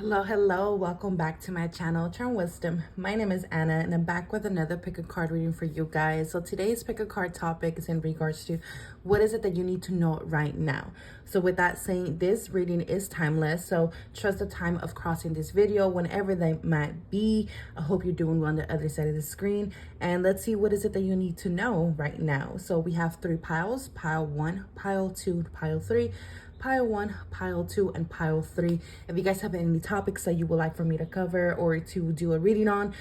Hello, welcome back to my channel, Charm Wisdom. My name is Anna and I'm back with another pick a card reading for you guys. So today's pick a card topic is in regards to what is it that you need to know right now. So with that saying, this reading is timeless, so trust the time of crossing this video whenever they might be. I hope you're doing well on the other side of the screen, and let's see what is it that you need to know right now. So we have three piles: pile 1, pile 2, pile 3, pile 1, pile 2, and pile 3. If you guys have any topics that you would like for me to cover or to do a reading on,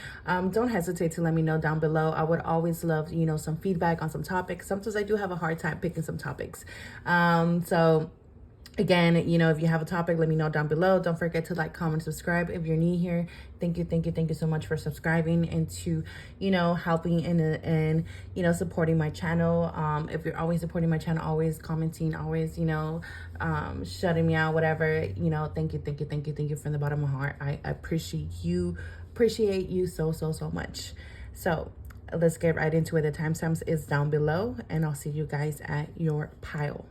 don't hesitate to let me know down below. I would always love, some feedback on some topics. Sometimes I do have a hard time picking some topics. So again, if you have a topic, let me know down below. Don't forget to like, comment, subscribe. If you're new here, thank you so much for subscribing and to, helping and supporting my channel. If you're always supporting my channel, always commenting, always, shutting me out, whatever, thank you from the bottom of my heart. I appreciate you so much. So let's get right into it. The timestamps is down below, and I'll see you guys at your pile.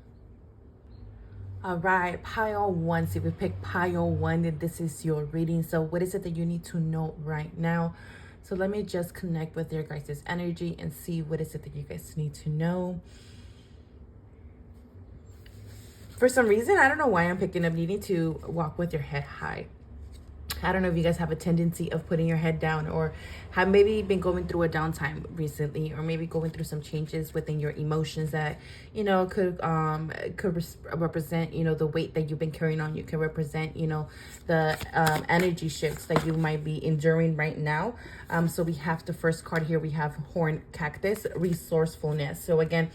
All right, pile 1. So if you pick pile 1, then this is your reading. So what is it that you need to know right now? So let me just connect with your guys' energy and see what is it that you guys need to know. For some reason, I don't know why I'm picking up needing to walk with your head high. I don't know if you guys have a tendency of putting your head down, or have maybe been going through a downtime recently, or maybe going through some changes within your emotions that, could represent, the weight that you've been carrying on. You can represent, the energy shifts that you might be enduring right now. So we have the first card here. We have horned cactus, resourcefulness. So again,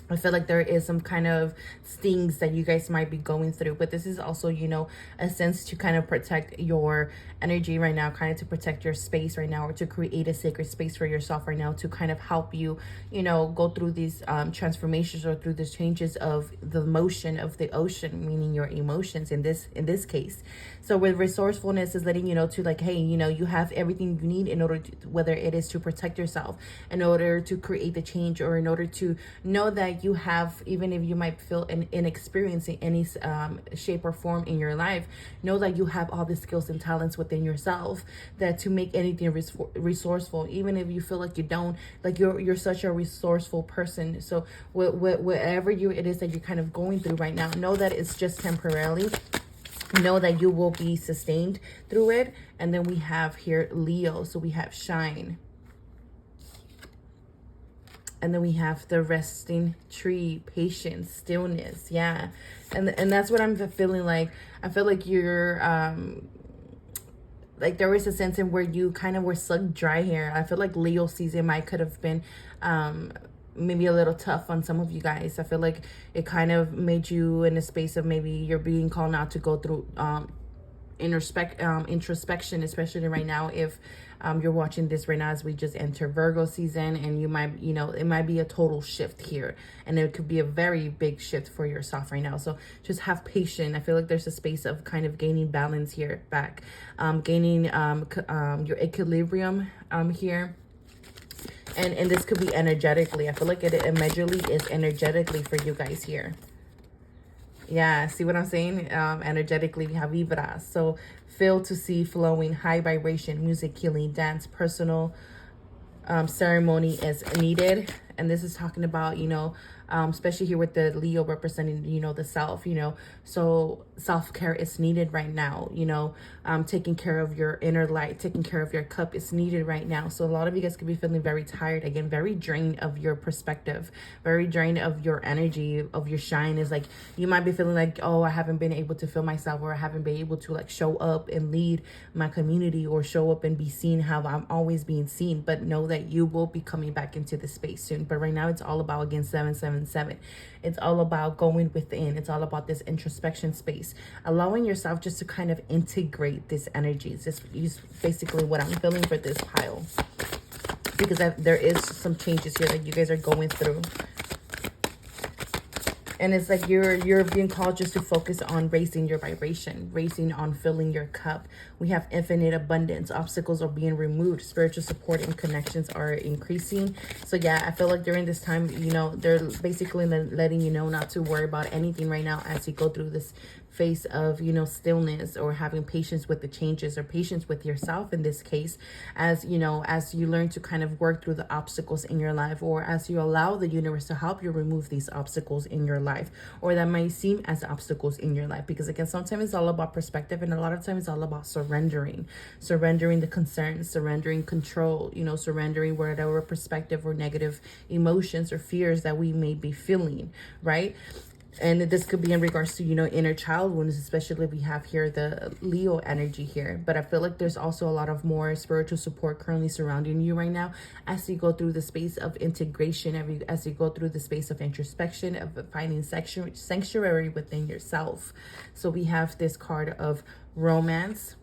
I feel like there is some kind of stings that you guys might be going through, but this is also, a sense to kind of protect your energy right now, kind of to protect your space right now, or to create a sacred space for yourself right now, to kind of help you, go through these transformations or through the changes of the motion of the ocean, meaning your emotions in this case. So with resourcefulness is letting you know to like, hey, you have everything you need in order to, whether it is to protect yourself, in order to create the change, or in order to know that you have, even if you might feel inexperienced in any shape or form in your life, know that you have all the skills and talents within yourself that to make anything resourceful, even if you feel like you don't, like you're such a resourceful person. So whatever it is that you're kind of going through right now, know that it's just temporarily. Know that you will be sustained through it. And then we have here Leo, so we have shine. And then we have the resting tree, patience, stillness. Yeah. And that's what I'm feeling like. I feel like you're, like there was a sense in where you kind of were sucked dry here. I feel like Leo season could have been, maybe a little tough on some of you guys. I feel like it kind of made you in a space of maybe you're being called out to go through, introspection, especially right now if you're watching this right now as we just enter Virgo season, and you might, it might be a total shift here, and it could be a very big shift for yourself right now. So just have patience. I feel like there's a space of kind of gaining balance here back, gaining your equilibrium here. And this could be energetically. I feel like it immediately is energetically for you guys here. Yeah, see what I'm saying? Energetically, we have vibras. So feel to see, flowing, high vibration, music, healing, dance, personal ceremony is needed. And this is talking about, especially here with the Leo representing, the self, so self-care is needed right now, taking care of your inner light, taking care of your cup is needed right now. So a lot of you guys could be feeling very tired, again, very drained of your perspective, very drained of your energy, of your shine. Is like, you might be feeling like, oh, I haven't been able to feel myself, or I haven't been able to like show up and lead my community, or show up and be seen how I'm always being seen. But know that you will be coming back into the space soon. But right now it's all about, again, 777. It's all about going within. It's all about this introspection space, allowing yourself just to kind of integrate this energy. It's just basically what I'm feeling for this pile, because there is some changes here that you guys are going through. And it's like you're being called just to focus on raising your vibration, raising on filling your cup. We have infinite abundance. Obstacles are being removed. Spiritual support and connections are increasing. So yeah, I feel like during this time, they're basically letting you know not to worry about anything right now as you go through this face of, you know, stillness, or having patience with the changes, or patience with yourself in this case, as you know, as you learn to kind of work through the obstacles in your life, or as you allow the universe to help you remove these obstacles in your life, or that might seem as obstacles in your life. Because again, sometimes it's all about perspective, and a lot of times it's all about surrendering the concerns, surrendering control, you know, surrendering whatever perspective or negative emotions or fears that we may be feeling, right? And this could be in regards to, you know, inner child wounds, especially if we have here the Leo energy here. But I feel like there's also a lot of more spiritual support currently surrounding you right now as you go through the space of integration, as you go through the space of introspection, of finding sanctuary within yourself. So we have this card of romance.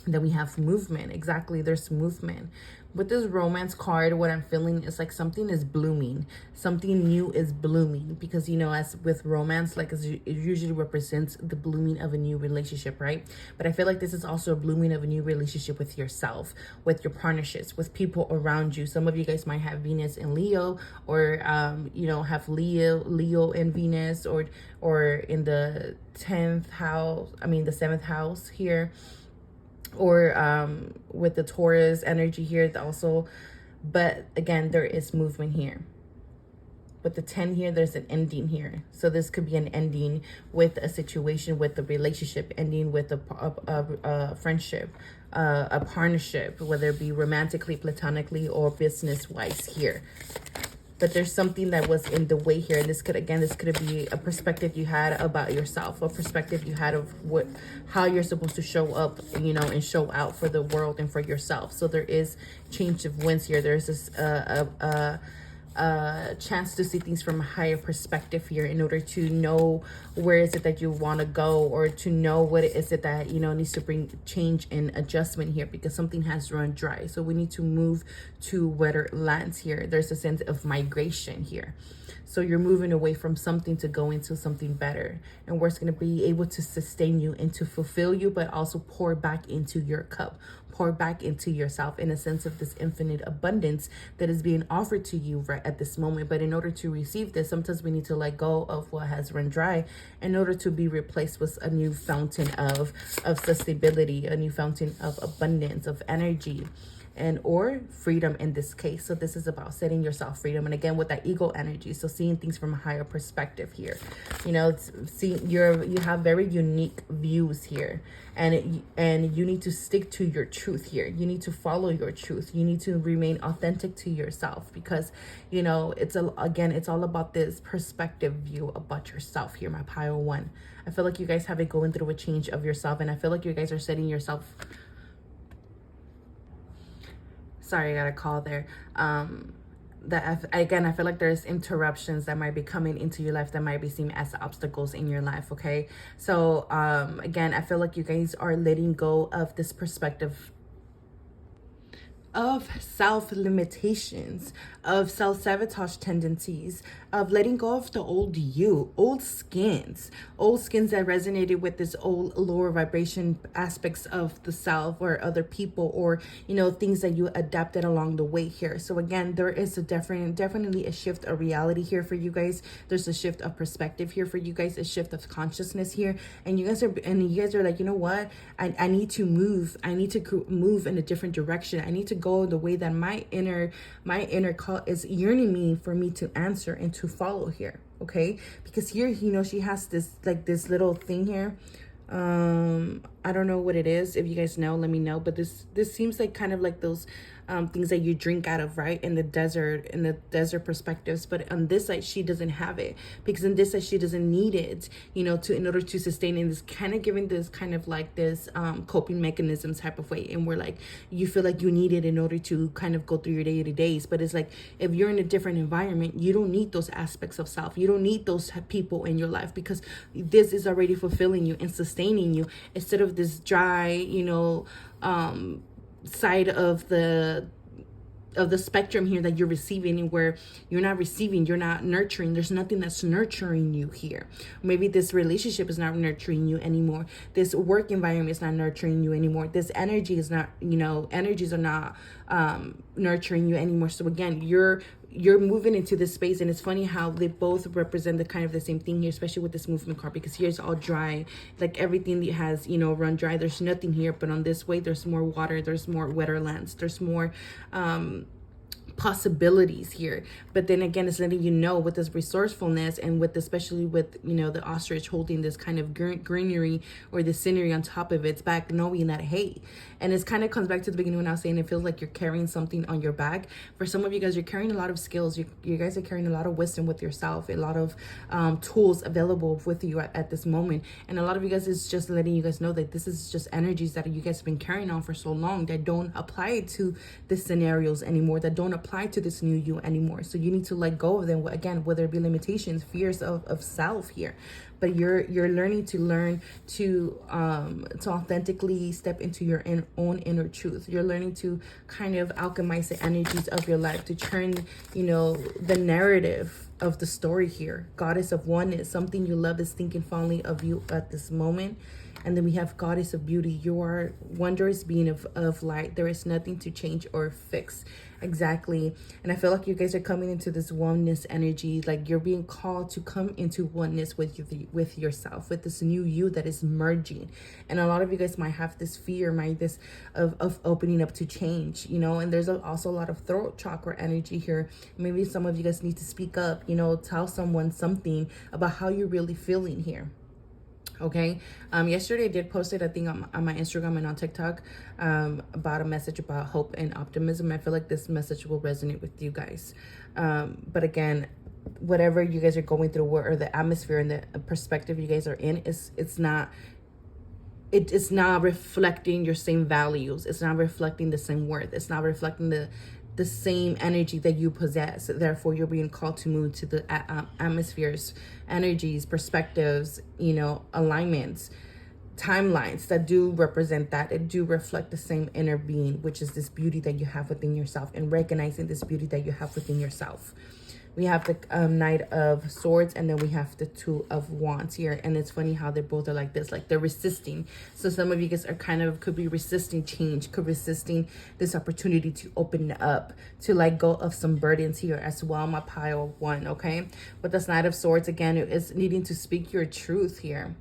Then we have movement. Exactly, there's movement. With this romance card, what I'm feeling is like something is blooming. Something new is blooming. Because, you know, as with romance, like it usually represents the blooming of a new relationship, right? But I feel like this is also a blooming of a new relationship with yourself, with your partnerships, with people around you. Some of you guys might have Venus in Leo, or, you know, have Leo in Venus, or in the 10th house, the 7th house here, or with the Taurus energy here also. But again, there is movement here. With the 10 here, there's an ending here. So this could be an ending with a situation, with a relationship, ending with a friendship, a partnership, whether it be romantically, platonically, or business-wise here. But there's something that was in the way here. And this could be a perspective you had about yourself, a perspective you had of how you're supposed to show up, you know, and show out for the world and for yourself. So there is change of winds here. There's this chance to see things from a higher perspective here, in order to know where is it that you want to go, or to know what is it that, you know, needs to bring change and adjustment here, because something has run dry. So we need to move to wetter lands here. There's a sense of migration here. So you're moving away from something to go into something better, and where it's going to be able to sustain you and to fulfill you, but also pour back into your cup, pour back into yourself, in a sense of this infinite abundance that is being offered to you right at this moment. But in order to receive this, sometimes we need to let go of what has run dry in order to be replaced with a new fountain of sustainability, a new fountain of abundance, of energy, and or freedom in this case. So this is about setting yourself freedom, and again with that ego energy, so seeing things from a higher perspective here. You know, you have very unique views here, and you need to stick to your truth here. You need to follow your truth. You need to remain authentic to yourself, because, you know, it's all about this perspective view about yourself here, my pile one. I feel like you guys have it going through a change of yourself, and I feel like you guys are setting yourself. Sorry, I got a call there. I feel like there's interruptions that might be coming into your life that might be seen as obstacles in your life, okay? So, again, I feel like you guys are letting go of this perspective of self-limitations, of self-sabotage tendencies, of letting go of the old you, old skins that resonated with this old lower vibration aspects of the self, or other people, or, you know, things that you adapted along the way here. So again, there is definitely a shift of reality here for you guys. There's a shift of perspective here for you guys, a shift of consciousness here, and you guys are like, you know what, I need to move. I need to move in a different direction. I need to go the way that my inner call is yearning me for me to answer and to follow here, okay? Because here, you know, she has this little thing here. I don't know what it is. If you guys know, let me know. But this seems like kind of like those things that you drink out of, right? In the desert perspectives. But on this side, she doesn't have it, because in this side, she doesn't need it, you know, in order to sustain in this kind of giving this kind of like this coping mechanism type of way. And we're like, you feel like you need it in order to kind of go through your day-to-days. But it's like, if you're in a different environment, you don't need those aspects of self. You don't need those people in your life, because this is already fulfilling you and sustaining you, instead of this dry, you know, side of the spectrum here that you're receiving, and where you're not receiving, you're not nurturing. There's nothing that's nurturing you here. Maybe this relationship is not nurturing you anymore. This work environment is not nurturing you anymore. This energy is not, you know, energies are not nurturing you anymore. So again, you're you're moving into this space. And it's funny how they both represent the kind of the same thing here, especially with this movement card, because here's all dry, like everything that has, you know, run dry. There's nothing here, but on this way there's more water, there's more wetter lands, there's more possibilities here. But then again, it's letting you know with this resourcefulness, and with especially with, you know, the ostrich holding this kind of greenery or the scenery on top of its back, knowing that, hey, and it kind of comes back to the beginning when I was saying it feels like you're carrying something on your back. For some of you guys, you're carrying a lot of skills. You guys are carrying a lot of wisdom with yourself, a lot of tools available with you at this moment. And a lot of you guys is just letting you guys know that this is just energies that you guys have been carrying on for so long that don't apply to the scenarios anymore, that don't apply to this new you anymore. So you need to let go of them, again, whether it be limitations, fears of self here. But you're learning to authentically step into your own inner truth. You're learning to kind of alchemize the energies of your life, to turn, you know, the narrative of the story here. Goddess of oneness, something you love is thinking fondly of you at this moment. And then we have Goddess of beauty. You are wondrous being of light. There is nothing to change or fix. Exactly. And I feel like you guys are coming into this oneness energy, like you're being called to come into oneness with yourself, with this new you that is merging. And a lot of you guys might have this fear, this of opening up to change, you know. And there's also a lot of throat chakra energy here. Maybe some of you guys need to speak up, you know, tell someone something about how you're really feeling here. Okay. Yesterday I did post it, I think, on my Instagram and on TikTok, about a message about hope and optimism. I feel like this message will resonate with you guys. But again, whatever you guys are going through, or the atmosphere and the perspective you guys are in, it's not reflecting your same values. It's not reflecting the same worth. It's not reflecting the same energy that you possess. Therefore, you're being called to move to the atmospheres, energies, perspectives, you know, alignments, timelines that do represent that. It do reflect the same inner being, which is this beauty that you have within yourself, and recognizing this beauty that you have within yourself. We have the Knight of Swords, and then we have the Two of Wands here. And it's funny how they both are like this, like they're resisting. So some of you guys are could be resisting change, resisting this opportunity to open up, to let go of some burdens here as well, my pile of one, okay? But this Knight of Swords, again, is needing to speak your truth here.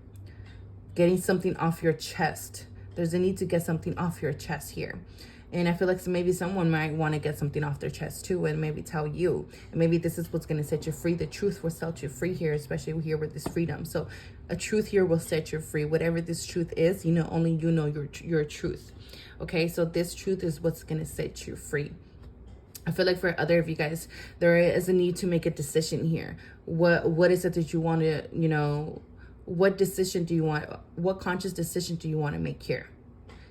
Getting something off your chest. There's a need to get something off your chest here. And I feel like maybe someone might want to get something off their chest too, and maybe tell you. And maybe this is what's going to set you free. The truth will set you free here, especially here with this freedom. So a truth here will set you free. Whatever this truth is, you know, only you know your truth. Okay, so this truth is what's going to set you free. I feel like for other of you guys, there is a need to make a decision here. What is it that you want to, you know, what decision do you want? What conscious decision do you want to make here?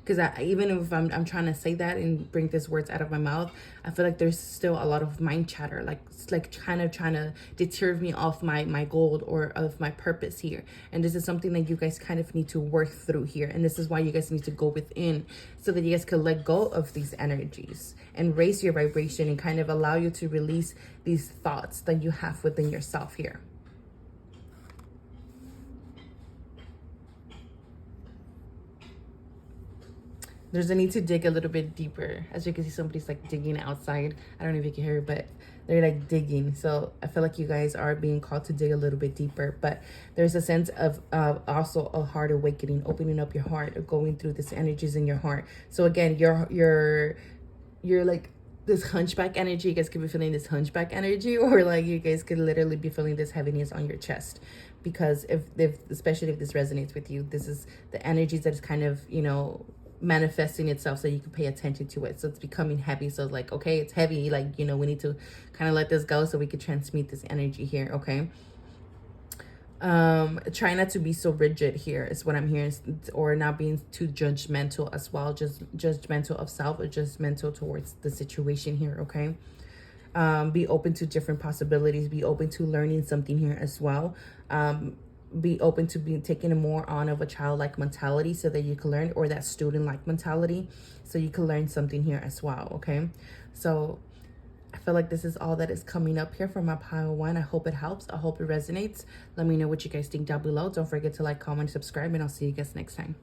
Because even if I'm trying to say that and bring these words out of my mouth, I feel like there's still a lot of mind chatter, like kind of trying to deter me off my goal or of my purpose here. And this is something that you guys kind of need to work through here. And this is why you guys need to go within, so that you guys can let go of these energies and raise your vibration and kind of allow you to release these thoughts that you have within yourself here. There's a need to dig a little bit deeper. As you can see, somebody's like digging outside. I don't know if you can hear it, but they're like digging. So I feel like you guys are being called to dig a little bit deeper. But there's a sense of also a heart awakening, opening up your heart, or going through these energies in your heart. So again, you're like this hunchback energy. You guys could be feeling this hunchback energy, or like you guys could literally be feeling this heaviness on your chest. Because if especially if this resonates with you, this is the energies that is kind of, you know, manifesting itself, so you can pay attention to it. So it's becoming heavy. So like, okay, it's heavy, like, you know, we need to kind of let this go so we can transmute this energy here. Okay, try not to be so rigid here is what I'm hearing, or not being too judgmental as well, just judgmental of self, or judgmental towards the situation here. Okay, be open to different possibilities, be open to learning something here as well. Be open to being taking more on of a childlike mentality, so that you can learn, or that student-like mentality, so you can learn something here as well. Okay, so I feel like this is all that is coming up here from my pile one. I hope it helps. I hope it resonates. Let me know what you guys think down below. Don't forget to like, comment, subscribe, and I'll see you guys next time.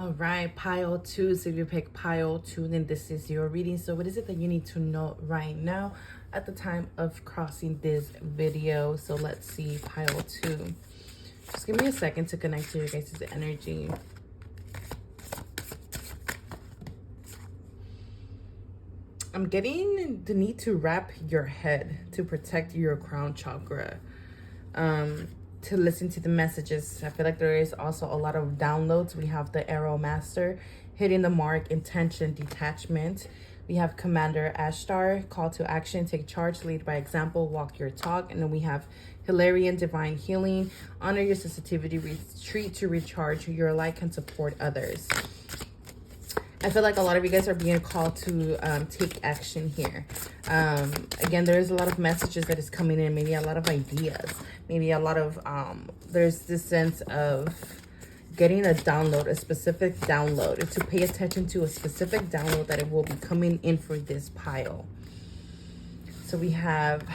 All right, pile 2. So if you pick pile 2, then this is your reading. So what is it that you need to know right now at the time of crossing this video? So let's see, pile 2. Just give me a second to connect to your guys' energy. I'm getting the need to wrap your head to protect your crown chakra. To listen to the messages. I feel like there is also a lot of downloads. We have the Arrow Master, hitting the mark, intention, detachment. We have Commander Ashtar, call to action, take charge, lead by example, walk your talk. And then we have Hilarion, divine healing, honor your sensitivity, retreat to recharge. Your light can support others. I feel like a lot of you guys are being called to take action here. Again, there is a lot of messages that is coming in, maybe a lot of ideas, maybe a lot of, there's this sense of getting a download, a specific download, to pay attention to a specific download that it will be coming in for this pile. So we have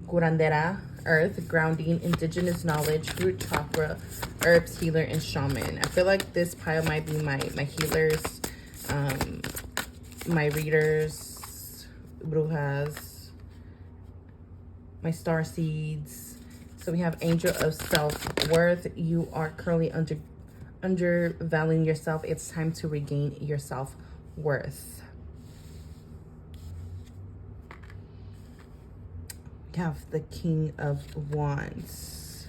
curandera, earth, grounding, indigenous knowledge, root chakra, herbs, healer, and shaman. I feel like this pile might be my healers, my readers, brujas, my star seeds. So we have angel of self-worth. You are currently undervaluing yourself. It's time to regain your self-worth. We have the King of Wands,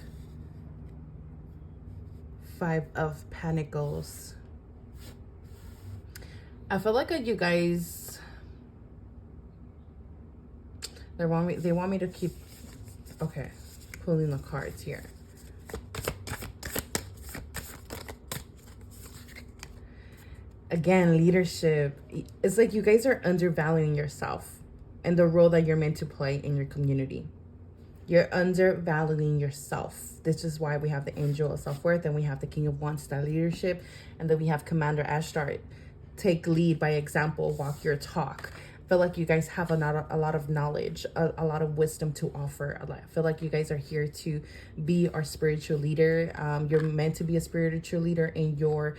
Five of Pentacles. I feel like you guys, they want me to keep, okay, pulling the cards here. Again, leadership. It's like you guys are undervaluing yourself and the role that you're meant to play in your community. You're undervaluing yourself. This is why we have the Angel of Self-Worth, and we have the King of Wands, that leadership, and then we have Commander Ashtar, take lead by example, walk your talk. I feel like you guys have a lot of knowledge, a lot of wisdom to offer. I feel like you guys are here to be our spiritual leader. You're meant to be a spiritual leader in your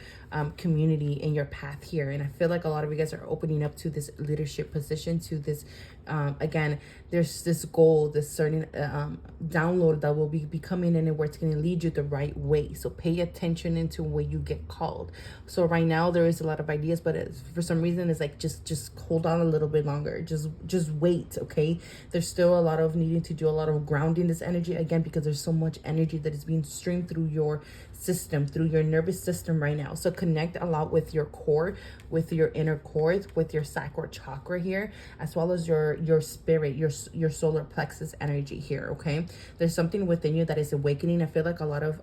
community, in your path here. And I feel like a lot of you guys are opening up to this leadership position, to this, again, there's this goal, this certain download that will be coming in, and where it's going to lead you the right way. So pay attention into where you get called. So right now there is a lot of ideas, but for some reason it's like just hold on a little bit longer. Just wait, okay? There's still a lot of needing to do a lot of grounding this energy, again, because there's so much energy that is being streamed through your system, through your nervous system right now. So connect a lot with your core, with your inner core, with your sacral chakra here, as well as your spirit, your solar plexus energy here, okay? There's something within you that is awakening. I feel like a lot of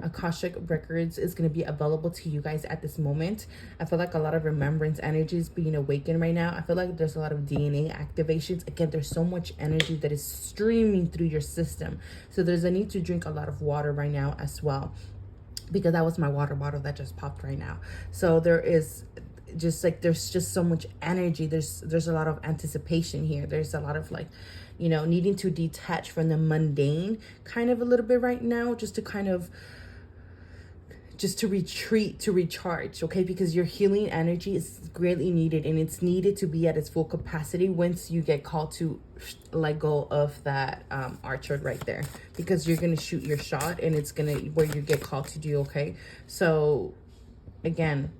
Akashic records is going to be available to you guys at this moment. I feel like a lot of remembrance energy is being awakened right now. I feel like there's a lot of DNA activations. Again, there's so much energy that is streaming through your system. So there's a need to drink a lot of water right now as well, because that was my water bottle that just popped right now. So there is just like, there's just so much energy. There's a lot of anticipation here. There's a lot of like, you know, needing to detach from the mundane kind of a little bit right now, just to kind of, just to retreat, to recharge, okay? Because your healing energy is greatly needed, and it's needed to be at its full capacity once you get called to let go of that archer right there, because you're going to shoot your shot, and it's going to, where you get called to do, okay? So again,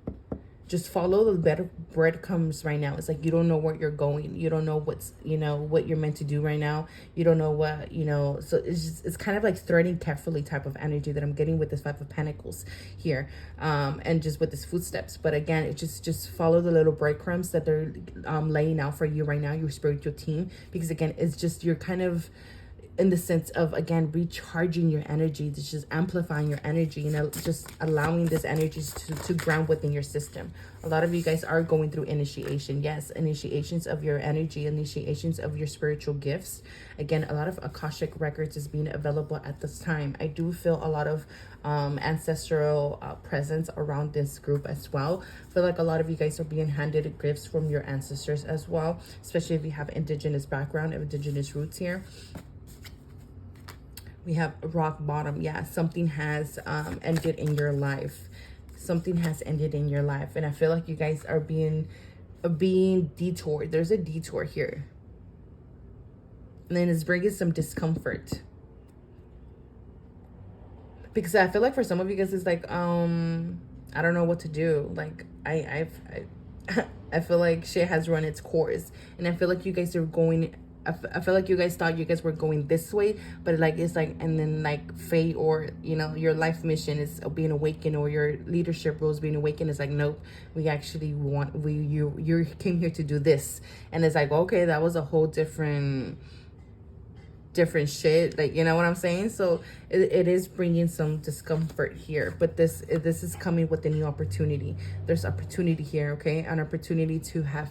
just follow the better breadcrumbs right now. It's like you don't know where you're going. You don't know what's, you know, what you're meant to do right now. You don't know what, you know. So it's kind of like threading carefully type of energy that I'm getting with this Five of Pentacles here, and just with this footsteps. But again, it's just follow the little breadcrumbs that they're laying out for you right now, your spiritual team. Because again, it's just, you're kind of in the sense of, again, recharging your energy, just amplifying your energy, you know, just allowing this energy to ground within your system. A lot of you guys are going through initiation. Yes, initiations of your energy, initiations of your spiritual gifts. Again, a lot of Akashic records is being available at this time. I do feel a lot of ancestral presence around this group as well. I feel like a lot of you guys are being handed gifts from your ancestors as well, especially if you have indigenous background, indigenous roots here. We have rock bottom. Yeah, something has ended in your life. something has ended in your life, and I feel like you guys are being detoured. There's a detour here, and then it's bringing some discomfort, because I feel like for some of you guys it's like I don't know what to do. Like I I feel like shit has run its course, and I feel like you guys are going. I feel like you guys thought you guys were going this way, but like it's like, and then like fate, or you know, your life mission is being awakened, or your leadership roles being awakened. It's like, nope, we actually want, you came here to do this, and it's like, okay, that was a whole different shit, like, you know what I'm saying? So it is bringing some discomfort here, but this is coming with a new opportunity. There's opportunity here, okay? An opportunity to have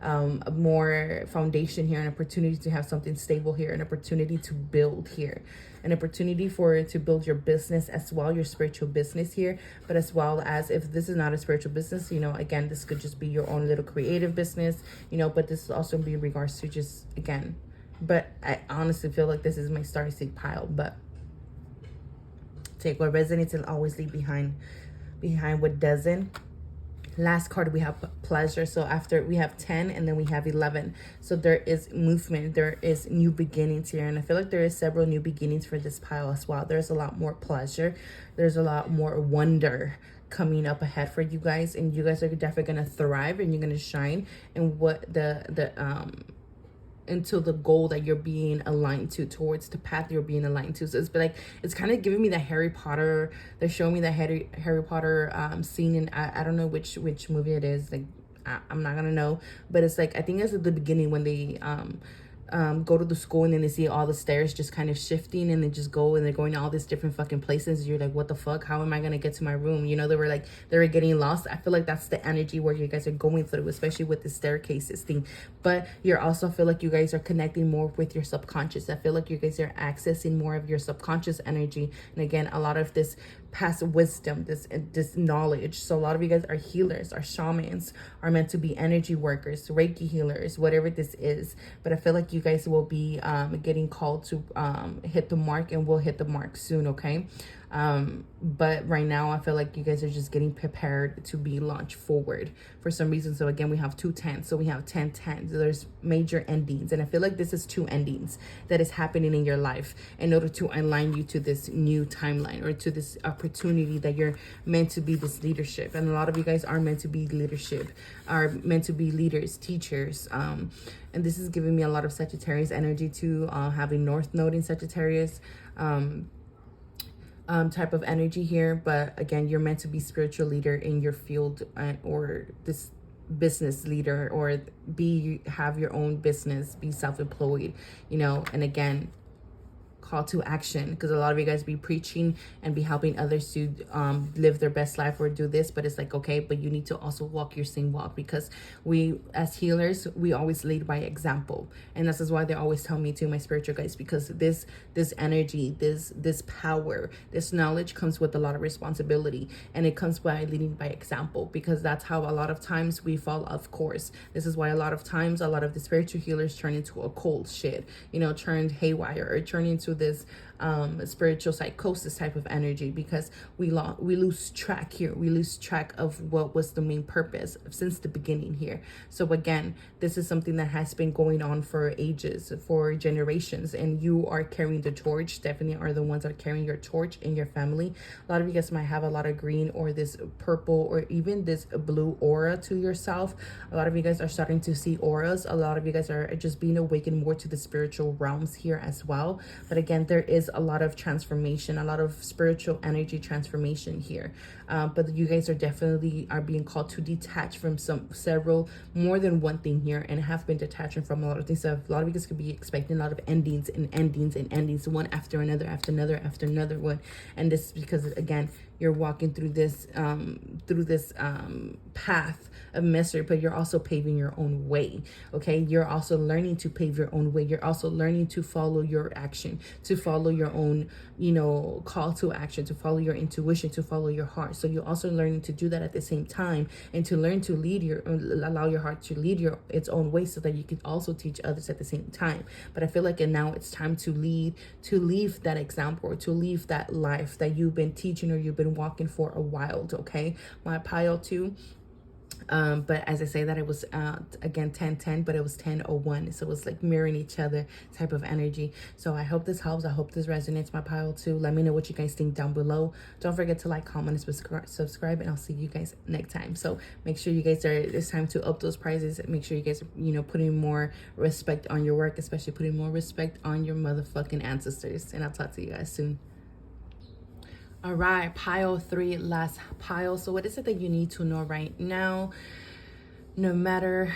a more foundation here, an opportunity to have something stable here, an opportunity to build here, an opportunity to build your business as well, your spiritual business here. But as well as, if this is not a spiritual business, you know, again, this could just be your own little creative business, you know, but this is also be in regards to just, again, but I honestly feel like this is my StarSeed pile. But take what resonates and always leave behind what doesn't. Last card, we have pleasure. So after we have 10, and then we have 11. So there is movement, there is new beginnings here, and I feel like there is several new beginnings for this pile as well. There's a lot more pleasure, there's a lot more wonder coming up ahead for you guys, and you guys are definitely going to thrive, and you're going to shine in what into the goal that you're being aligned to, towards the path you're being aligned to. So it's like, it's kind of giving me the Harry Potter, they're showing me the Harry Potter scene in, I don't know which movie it is, like I'm not gonna know, but it's like, I think it's at the beginning when they go to the school, and then they see all the stairs just kind of shifting, and they just go, and they're going to all these different fucking places. You're like, what the fuck, how am I gonna get to my room? You know, they were getting lost. I feel like that's the energy where you guys are going through, especially with the staircases thing. But you're also feel like you guys are connecting more with your subconscious. I feel like you guys are accessing more of your subconscious energy, and again, a lot of this past wisdom, this knowledge. So a lot of you guys are healers, are shamans, are meant to be energy workers, Reiki healers, whatever this is. But I feel like you guys will be getting called to hit the mark, and will hit the mark soon, okay? But right now I feel like you guys are just getting prepared to be launched forward for some reason. So again, we have 2 10s, so we have 10 10s. There's major endings, and I feel like this is 2 endings that is happening in your life in order to align you to this new timeline, or to this opportunity that you're meant to be, this leadership. And a lot of you guys are meant to be leadership, are meant to be leaders, teachers, and this is giving me a lot of Sagittarius energy too, having North Node in Sagittarius type of energy here. But again, you're meant to be spiritual leader in your field, or this business leader, or have your own business, be self-employed, you know. And again, call to action, because a lot of you guys be preaching and be helping others to live their best life, or do this, but it's like, okay, but you need to also walk your same walk, because we as healers, we always lead by example. And this is why they always tell me to, my spiritual guys, because this energy, this power, this knowledge comes with a lot of responsibility, and it comes by leading by example, because that's how a lot of times we fall off course. This is why a lot of times a lot of the spiritual healers turn into occult shit, you know, turned haywire, or turn into this spiritual psychosis type of energy, because we lose track here. We lose track of what was the main purpose since the beginning here. So again, this is something that has been going on for ages, for generations, and you are carrying the torch. Definitely are the ones that are carrying your torch in your family. A lot of you guys might have a lot of green, or this purple, or even this blue aura to yourself. A lot of you guys are starting to see auras. A lot of you guys are just being awakened more to the spiritual realms here as well. But again, there is a lot of transformation, a lot of spiritual energy transformation here. But you guys are definitely being called to detach from more than one thing here, and have been detaching from a lot of things. So a lot of you guys could be expecting a lot of endings and endings and endings, one after another, after another, after another one. And this is because, again, you're walking through this path of misery, but you're also paving your own way. Okay, you're also learning to pave your own way. You're also learning to follow your action, to follow your own, you know, call to action, to follow your intuition, to follow your heart. So you're also learning to do that at the same time, and to learn to allow your heart to lead its own way, so that you can also teach others at the same time. But I feel like, and now it's time to leave that example, or to leave that life that you've been teaching, or you've been been walking for a while, okay? My pile 2. But as I say that, it was again 10-10, but it was 10-01, so it was like mirroring each other type of energy. So I hope this helps. I hope this resonates, my pile 2. Let me know what you guys think down below. Don't forget to like, comment, and subscribe, and I'll see you guys next time. So make sure you guys it's time to up those prizes. Make sure you guys are, putting more respect on your work, especially putting more respect on your motherfucking ancestors. And I'll talk to you guys soon. All right, pile 3, last pile. So what is it that you need to know right now, no matter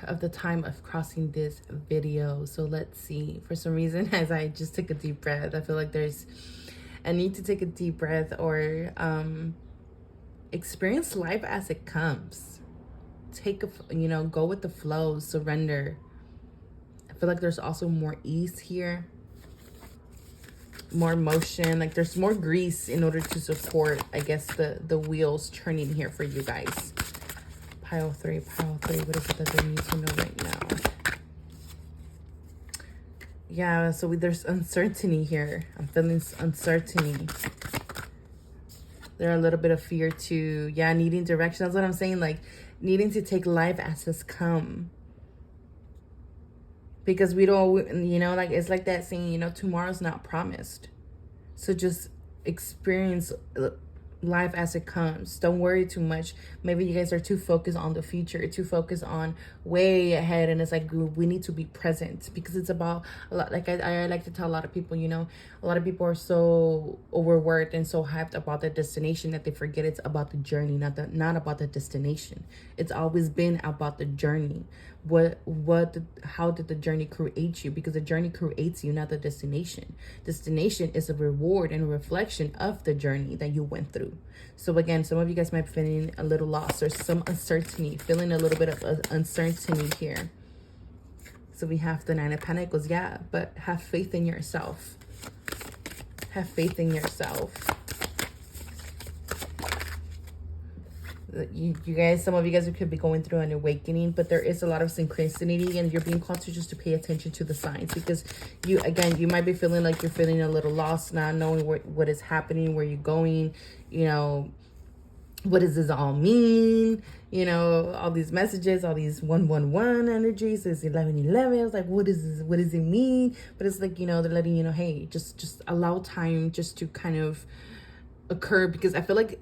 of the time of crossing this video? So let's see. For some reason, as I just took a deep breath, I feel like there's a need to take a deep breath, or experience life as it comes. Take go with the flow, surrender. I feel like there's also more ease here, more motion, like there's more grease in order to support, I guess, the wheels turning here for you guys. Pile 3, what is it that they need to know right now? Yeah, so there's uncertainty here. I'm feeling uncertainty. There are a little bit of fear too. Yeah, needing direction. That's what I'm saying, like needing to take life as it's come. Because we don't, like, it's like that saying, tomorrow's not promised. So just experience life as it comes. Don't worry too much. Maybe you guys are too focused on the future, too focused on way ahead. And it's like, we need to be present, because it's about a lot. Like I like to tell a lot of people, a lot of people are so overworked and so hyped about the destination that they forget it's about the journey, not about the destination. It's always been about the journey. How did the journey create you? Because the journey creates you, not the destination. Destination is a reward and a reflection of the journey that you went through. So again, some of you guys might be feeling a little lost or some uncertainty, feeling a little bit of uncertainty here. So we have the 9 of Pentacles, yeah, but have faith in yourself. Have faith in yourself. You guys, some of you guys could be going through an awakening, but there is a lot of synchronicity, and you're being called to just to pay attention to the signs, because you might be feeling like you're feeling a little lost, not knowing what is happening, where you're going, what does this all mean? All these messages, all these 111 energies, this 1111. I was like, what is this? What does it mean? But it's like, they're letting you know, hey, just allow time just to kind of occur, because I feel like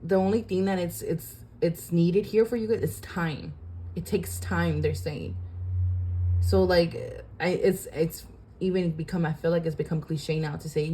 the only thing that it's needed here for you guys is time. It takes time, they're saying. So like it's even become, I feel like it's become cliche now to say,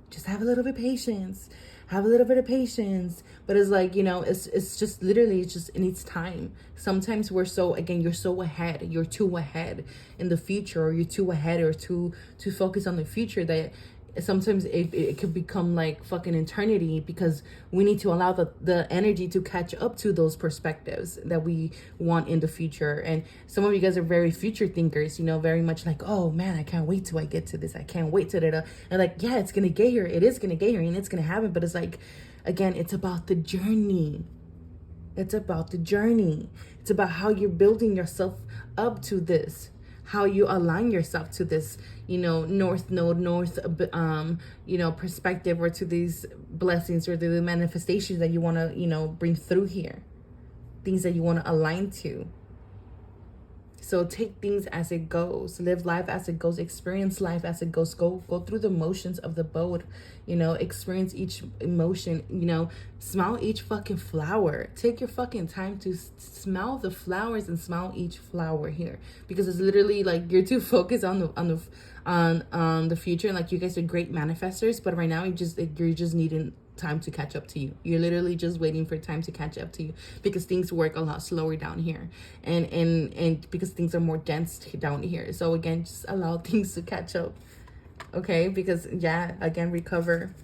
just have a little bit of patience. Have a little bit of patience. But it's like, it's just literally, it needs time. Sometimes you're so ahead. You're too ahead in the future, or you're too ahead, or too focused on the future, that sometimes it could become like fucking eternity, because we need to allow the energy to catch up to those perspectives that we want in the future. And some of you guys are very future thinkers, very much like, oh man, I can't wait till I get to this. I can't wait to that. And like, yeah, it's gonna get here. It is gonna get here, and it's gonna happen. But it's like, again, it's about the journey. It's about the journey. It's about how you're building yourself up to this, how you align yourself to this, north perspective, or to these blessings, or the manifestations that you want to, bring through here, things that you want to align to. So take things as it goes, live life as it goes, experience life as it goes, go through the motions of the boat, experience each emotion, smell each fucking flower. Take your fucking time to smell the flowers and smell each flower here, because it's literally like you're too focused on the future, and like you guys are great manifestors, but right now you're just needing time to catch up to you. You're literally just waiting for time to catch up to you, because things work a lot slower down here, and because things are more dense down here. So again, just allow things to catch up, okay? Because yeah, again, recover.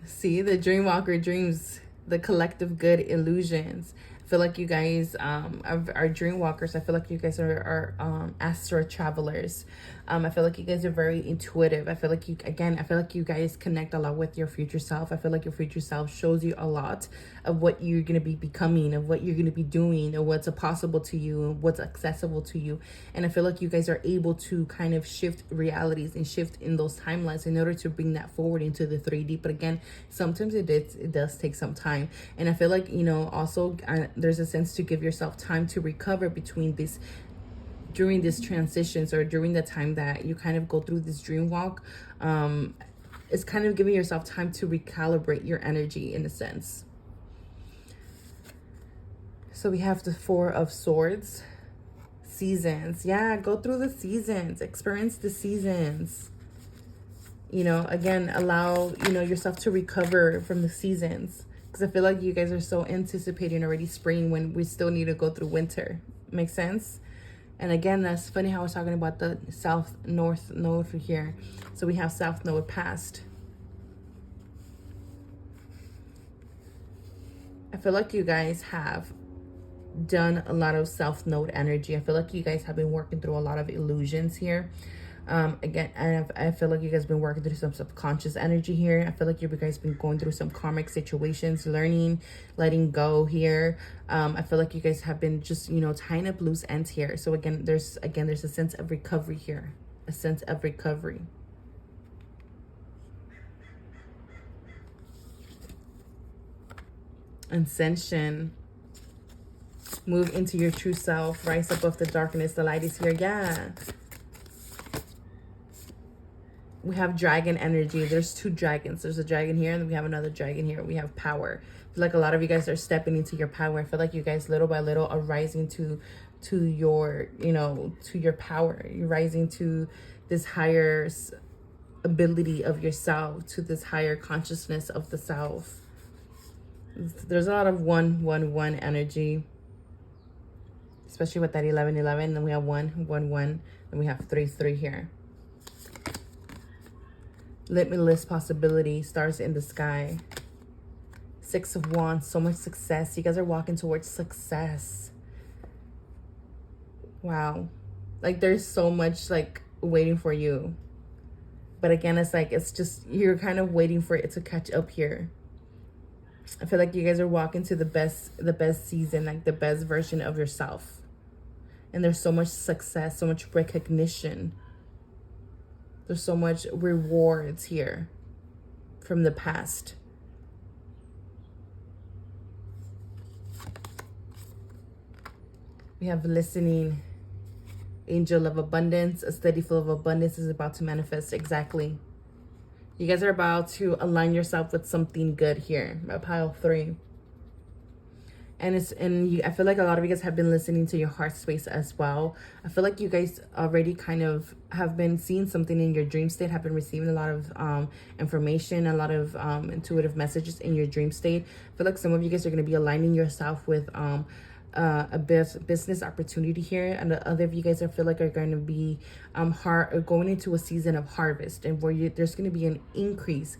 See, the dream walker dreams the collective good illusions. I feel like you guys are dream walkers. I feel like you guys are astral travelers. I feel like you guys are very intuitive. I feel like I feel like you guys connect a lot with your future self. I feel like your future self shows you a lot of what you're going to be becoming, of what you're going to be doing, of what's possible to you, and what's accessible to you. And I feel like you guys are able to kind of shift realities and shift in those timelines in order to bring that forward into the 3D. But again, sometimes it does take some time. And I feel like, you know, also there's a sense to give yourself time to recover during these transitions, or during the time that you kind of go through this dream walk. It's kind of giving yourself time to recalibrate your energy in a sense. So we have the 4 of Swords. Seasons. Yeah, go through the seasons. Experience the seasons. You know, again, allow, you know, yourself to recover from the seasons. Because I feel like you guys are so anticipating already spring when we still need to go through winter. Makes sense? And again, that's funny how I was talking about the south north node here. So we have south node past. I feel like you guys have done a lot of south node energy. I feel like you guys have been working through a lot of illusions here. Again, I feel like you guys have been working through some subconscious energy here. I feel like you guys have been going through some karmic situations, learning, letting go here. I feel like you guys have been just, you know, tying up loose ends here. So again, there's a sense of recovery here, a sense of recovery. Ascension. Move into your true self. Rise above the darkness. The light is here. Yeah. We have dragon energy. There's 2 dragons. There's a dragon here, and then we have another dragon here. We have power. I feel like a lot of you guys are stepping into your power. I feel like you guys little by little are rising to your, you know, to your power. You're rising to this higher ability of yourself, to this higher consciousness of the self. There's a lot of 1-1-1 energy, especially with that 11-11. Then we have 1-1-1, and we have 3-3 here. Limitless possibility, stars in the sky. 6 of Wands, so much success. You guys are walking towards success. Wow. Like there's so much like waiting for you. But again, it's like, it's just, you're kind of waiting for it to catch up here. I feel like you guys are walking to the best season, like the best version of yourself. And there's so much success, so much recognition. There's so much rewards here from the past. We have listening. Angel of abundance. A steady flow of abundance is about to manifest. Exactly. You guys are about to align yourself with something good here. Pile 3. And I feel like a lot of you guys have been listening to your heart space as well. I feel like you guys already kind of have been seeing something in your dream state, have been receiving a lot of information, a lot of intuitive messages in your dream state. I feel like some of you guys are going to be aligning yourself with a business opportunity here, and the other of you guys I feel like are going to be going into a season of harvest, and where there's going to be an increase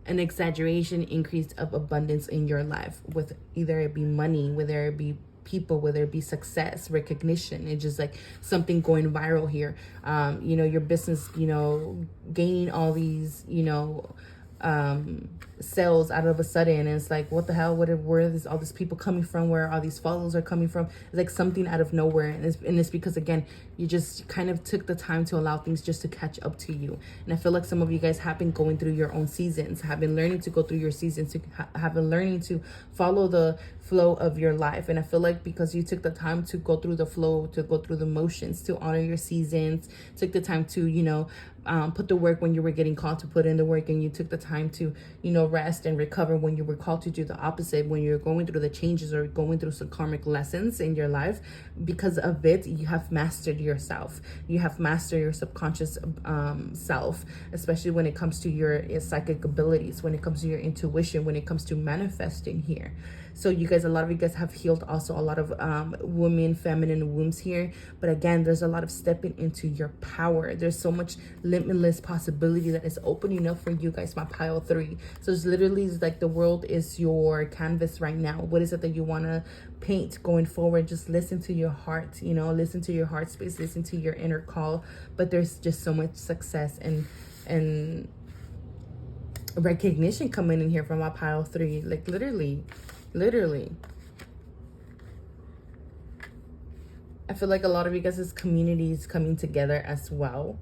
an exaggeration increase of abundance in your life, with either it be money, whether it be people, whether it be success, recognition. It's just like something going viral here. You know, your business, you know, gaining all these, you know, sales out of a sudden, and it's like, what the hell, where is all these people coming from, where all these followers are coming from? It's like something out of nowhere, and it's because again, you just kind of took the time to allow things just to catch up to you. And I feel like some of you guys have been going through your own seasons, have been learning to go through your seasons, have been learning to follow the flow of your life. And I feel like because you took the time to go through the flow, to go through the motions, to honor your seasons, took the time to, you know, put the work when you were getting called to put in the work, and you took the time to, you know, rest and recover when you were called to do the opposite, when you're going through the changes or going through some karmic lessons in your life. Because of it, you have mastered yourself. You have mastered your subconscious self, especially when it comes to your psychic abilities, when it comes to your intuition, when it comes to manifesting here. So you guys, a lot of you guys have healed also a lot of women, feminine wombs here. But again, there's a lot of stepping into your power. There's so much limitless possibility that is opening up for you guys, my pile 3. So it's literally like the world is your canvas right now. What is it that you want to paint going forward? Just listen to your heart, you know, listen to your heart space, listen to your inner call. But there's just so much success and recognition coming in here from my pile 3. Like literally I feel like a lot of you guys' communities coming together as well.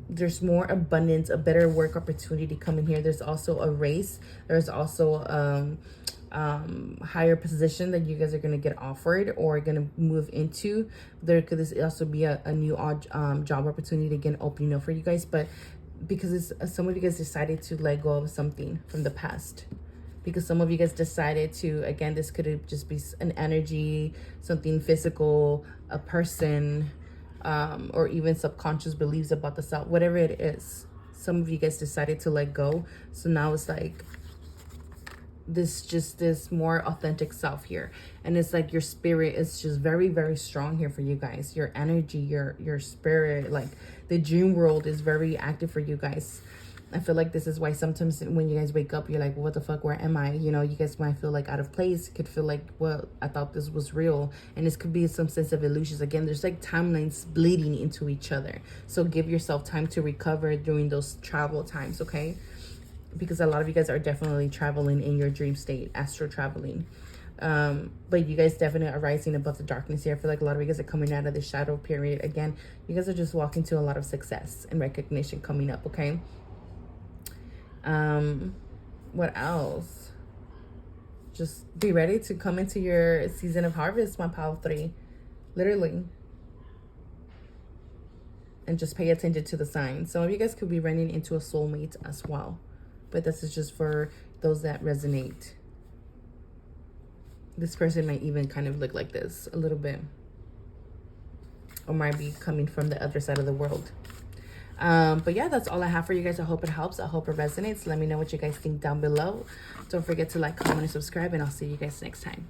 There's more abundance, a better work opportunity coming here. There's also a race. There's also higher position that you guys are going to get offered or going to move into. There could also be a new job opportunity again opening up for you guys, but because some of you guys decided to let go of something from the past, because some of you guys decided to, again, this could just be an energy, something physical, a person, or even subconscious beliefs about the self, whatever it is. Some of you guys decided to let go. So now it's like this more authentic self here, and it's like your spirit is just very, very strong here for you guys. Your energy, your spirit, like the dream world is very active for you guys. I feel like this is why sometimes when you guys wake up, you're like, what the fuck, where am I? You know, you guys might feel like out of place. It could feel like, well, I thought this was real. And this could be some sense of illusions. Again, there's like timelines bleeding into each other. So give yourself time to recover during those travel times, okay? Because a lot of you guys are definitely traveling in your dream state, astral traveling. But you guys definitely are rising above the darkness here. I feel like a lot of you guys are coming out of the shadow period. Again, you guys are just walking to a lot of success and recognition coming up, okay? What else? Just be ready to come into your season of harvest, my pile 3. Literally. And just pay attention to the signs. Some of you guys could be running into a soulmate as well. But this is just for those that resonate. This person might even kind of look like this a little bit. Or might be coming from the other side of the world. But yeah, that's all I have for you guys. I hope it helps. I hope it resonates. Let me know what you guys think down below. Don't forget to like, comment, and subscribe. And I'll see you guys next time.